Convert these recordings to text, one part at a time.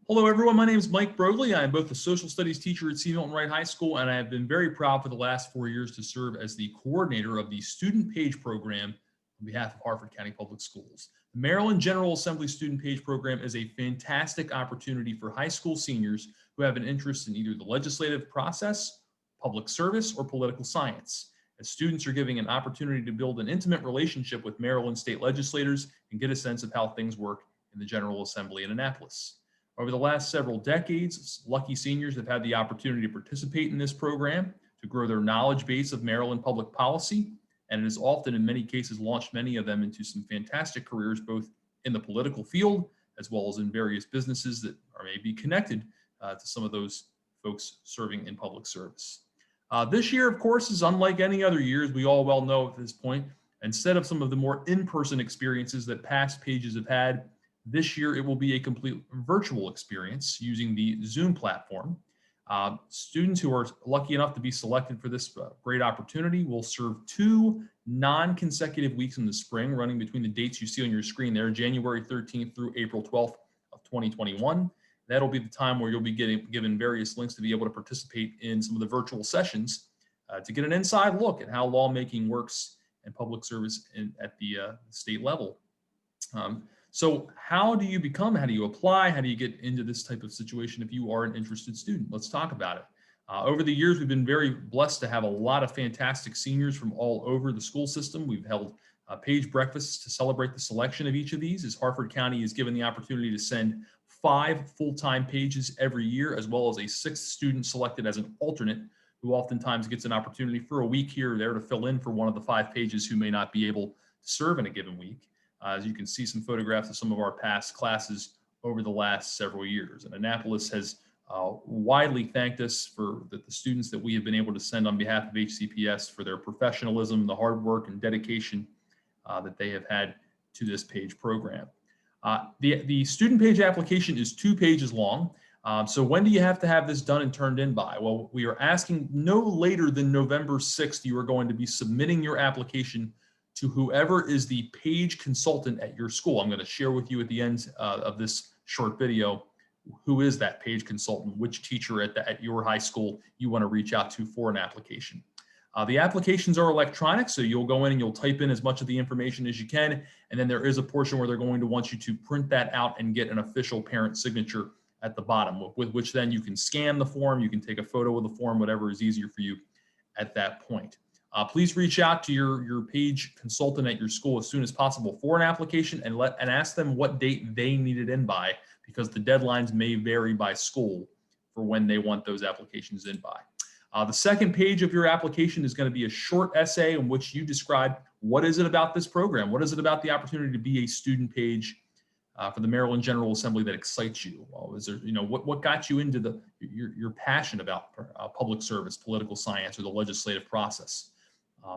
Hello everyone, my name is Mike Brogley. I am both a social studies teacher at C. Milton Wright High School, and I have been very proud for the last 4 years to serve as the coordinator of the Student Page Program on behalf of Harford County Public Schools. The Maryland General Assembly Student Page Program is a fantastic opportunity for high school seniors who have an interest in either the legislative process, public service, or political science. As students are given an opportunity to build an intimate relationship with Maryland state legislators and get a sense of how things work in the General Assembly in Annapolis. Over the last several decades, lucky seniors have had the opportunity to participate in this program to grow their knowledge base of Maryland public policy, and it has often, in many cases, launched many of them into some fantastic careers, both in the political field as well as in various businesses that are maybe connected to some of those folks serving in public service. This year, of course, is unlike any other years. We all well know at this point. Instead of some of the more in-person experiences that past pages have had, this year, it will be a complete virtual experience using the Zoom platform. Students who are lucky enough to be selected for this great opportunity will serve 2 non-consecutive weeks in the spring, running between the dates you see on your screen there, January 13th through April 12th of 2021. That'll be the time where you'll be given various links to be able to participate in some of the virtual sessions to get an inside look at how lawmaking works and public service at the state level. So how do you apply, how do you get into this type of situation if you are an interested student? Let's talk about it. Over the years, we've been very blessed to have a lot of fantastic seniors from all over the school system. We've held page breakfasts to celebrate the selection of each of these, as Harford County is given the opportunity to send 5 full-time pages every year, as well as a 6th student selected as an alternate, who oftentimes gets an opportunity for a week here or there to fill in for one of the 5 pages who may not be able to serve in a given week. As you can see some photographs of some of our past classes over the last several years. And Annapolis has widely thanked us for the students that we have been able to send on behalf of HCPS for their professionalism, the hard work and dedication that they have had to this page program. The student page application is 2 pages long. So when do you have to have this done and turned in by? Well, we are asking no later than November 6th, you are going to be submitting your application to whoever is the page consultant at your school. I'm going to share with you at the end of this short video who is that page consultant, which teacher at your high school you want to reach out to for an application. The applications are electronic, so you'll go in and you'll type in as much of the information as you can, and then there is a portion where they're going to want you to print that out and get an official parent signature at the bottom, with which then you can scan the form, you can take a photo of the form, whatever is easier for you at that point. Please reach out to your page consultant at your school as soon as possible for an application and ask them what date they need it in by, because the deadlines may vary by school for when they want those applications in by. The second page of your application is going to be a short essay in which you describe what is it about this program, what is it about the opportunity to be a student page for the Maryland General Assembly that excites you. Well, is there, what got you into your passion about public service, political science, or the legislative process?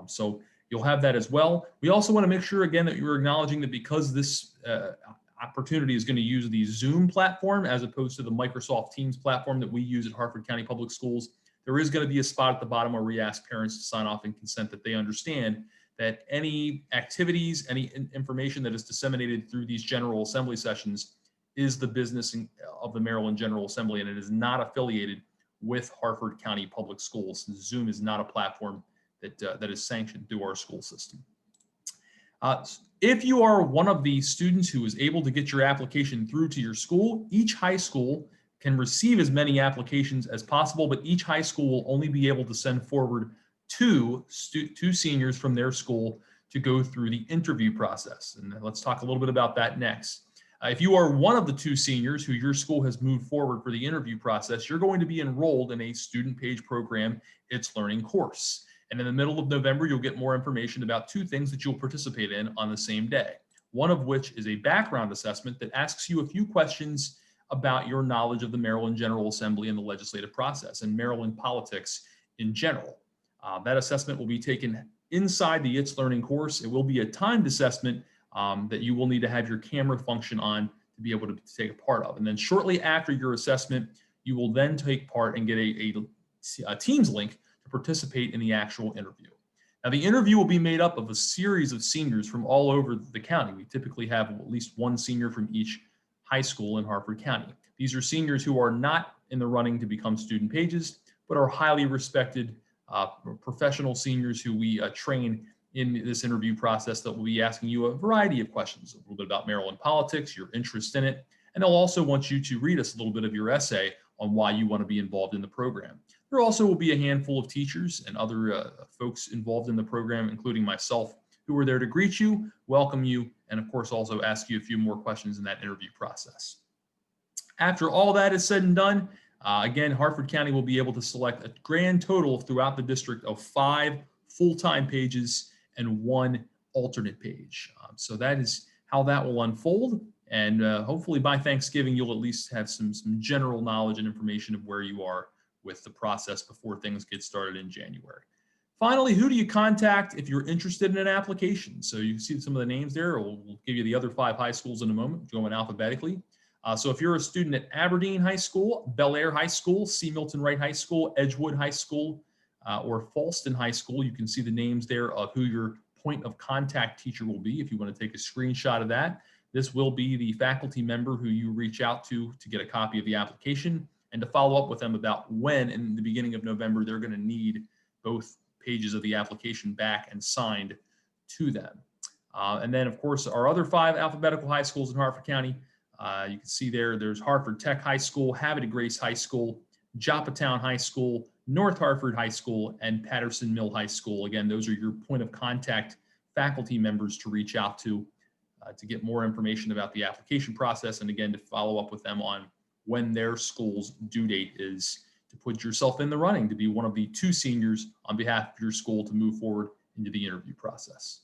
So you'll have that as well. We also want to make sure, again, that you're acknowledging that because this opportunity is going to use the Zoom platform as opposed to the Microsoft Teams platform that we use at Harford County Public Schools, there is going to be a spot at the bottom where we ask parents to sign off and consent that they understand that any activities, any information that is disseminated through these General Assembly sessions is the business of the Maryland General Assembly, and it is not affiliated with Harford County Public Schools. Zoom is not a platform that is sanctioned through our school system. If you are one of the students who is able to get your application through to your school, each high school can receive as many applications as possible, but each high school will only be able to send forward two seniors from their school to go through the interview process. And let's talk a little bit about that next. If you are one of the 2 seniors who your school has moved forward for the interview process, you're going to be enrolled in a student page program, It's Learning course. And in the middle of November, you'll get more information about 2 things that you'll participate in on the same day. One of which is a background assessment that asks you a few questions about your knowledge of the Maryland General Assembly and the legislative process and Maryland politics in general. That assessment will be taken inside the It's Learning course. It will be a timed assessment that you will need to have your camera function on to be able to take a part of. And then shortly after your assessment, you will then take part and get a Teams link to participate in the actual interview. Now, the interview will be made up of a series of seniors from all over the county. We typically have at least one senior from each High School in Harford County. These are seniors who are not in the running to become student pages, but are highly respected professional seniors who we train in this interview process that will be asking you a variety of questions, a little bit about Maryland politics, your interest in it, and they'll also want you to read us a little bit of your essay on why you want to be involved in the program. There also will be a handful of teachers and other folks involved in the program, including myself, who are there to greet you, welcome you, and of course also ask you a few more questions in that interview process. After all that is said and done, again, Harford County will be able to select a grand total throughout the district of 5 full-time pages and 1 alternate page. So that is how that will unfold. And hopefully by Thanksgiving, you'll at least have some general knowledge and information of where you are with the process before things get started in January. Finally, who do you contact if you're interested in an application? So you can see some of the names there. We'll give you the other 5 high schools in a moment, going alphabetically. So if you're a student at Aberdeen High School, Bel Air High School, C. Milton Wright High School, Edgewood High School, or Falston High School, you can see the names there of who your point of contact teacher will be. If you want to take a screenshot of that, this will be the faculty member who you reach out to get a copy of the application and to follow up with them about when in the beginning of November they're going to need both pages of the application back and signed to them. And then, of course, our other 5 alphabetical high schools in Harford County. You can see there's Harford Tech High School, Havre Grace High School, Joppatown High School, North Harford High School, and Patterson Mill High School. Again, those are your point of contact faculty members to reach out to get more information about the application process, and again, to follow up with them on when their school's due date is to put yourself in the running to be one of the 2 seniors on behalf of your school to move forward into the interview process.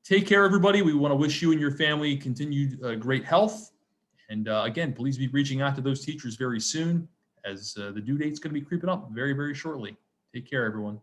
Take care, everybody. We want to wish you and your family continued great health. And again, please be reaching out to those teachers very soon, as the due date's going to be creeping up very, very shortly. Take care, everyone.